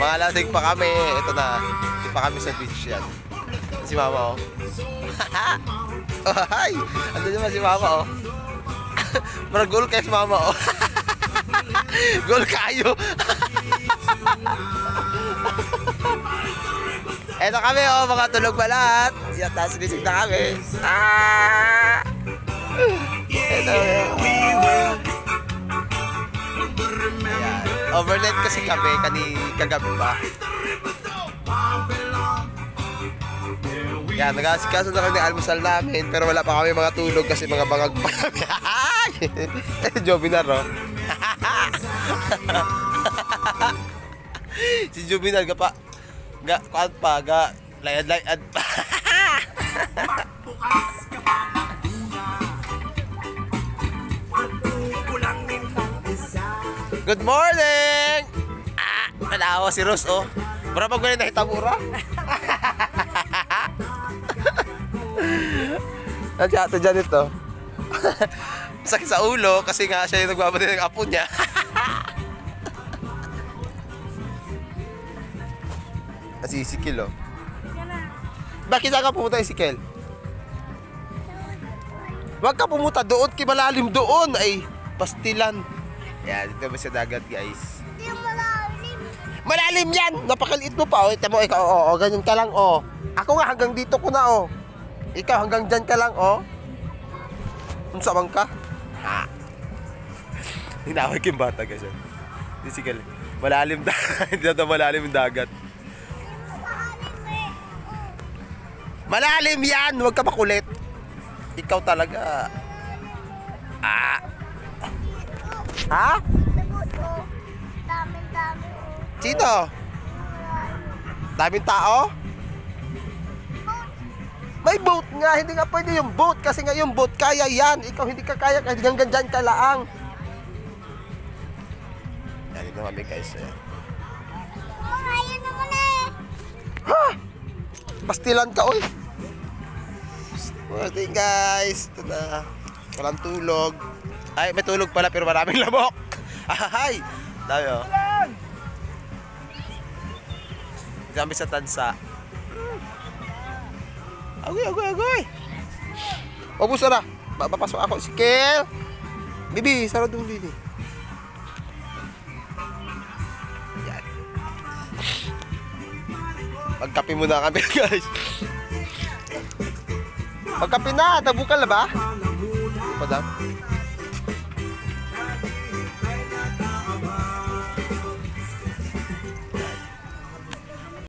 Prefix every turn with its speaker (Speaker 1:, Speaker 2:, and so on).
Speaker 1: Mga lasing pa kami. Ito na. Hindi pa kami sa beach yan. Si mama, oh. Oh, hi! Ando naman si mama, oh. Maragol kayo si mama, oh. Gol kayo. Eto kami, oh. Mga tulog pa lahat. Yan, taas sinisig na kami. Eto, ayan. Overnight kasi kami kagabi pa. Yan, nag-asikaso na kami ng almusal namin, pero wala pa kami mga tulog kasi mga bangag pa kami. Jobinar, oh. Si Jobinar layad pa. Good morning! Nalawa si Rose, oh. Para pag ganyan nahitabura. Nandiyato dyan ito. Sakit sa ulo kasi nga siya yung nagbabati ng apo niya. Nasisikil, oh. Bakit saan ka pumunta, Isikil? Huwag ka pumunta doon, malalim doon. Ay, pastilan. Yan, dito ba sa dagat, guys?
Speaker 2: Hindi malalim.
Speaker 1: Malalim yan! Napakaliit mo pa, oh. Ito mo, ikaw, oh, ganyan ka lang, oh. Ako nga, hanggang dito ko na, oh. Ikaw, hanggang dyan ka lang, oh. Unsa bang ka? Ha? Hinawag yung bata, guys. Isikil. Malalim dagat. Hindi na malalim yung dagat. Malalim yan! Huwag ka makulit. Ikaw talaga. Ha?
Speaker 2: Daming-dami.
Speaker 1: Sino? Daming tao? May boat nga. Hindi nga pwede yung boat. Kasi nga yung boat, kaya yan. Ikaw hindi ka kaya. Kahit hanggang dyan ka laang. Yan, ito kami, guys.
Speaker 2: Ayan naman eh.
Speaker 1: Ha? Pastilan ka, oy. Morning, guys. Ito na. Walang tulog. Ay, may tulog pala pero maraming lamok. Ay! Tayo. Kami sa tansa. Agoy. Obo, sara. Papasok ako. Si Kel. Bibi, sara doon din. Yan. Magkape muna kami, guys. Magkape na. Tabukal na ba? Padam.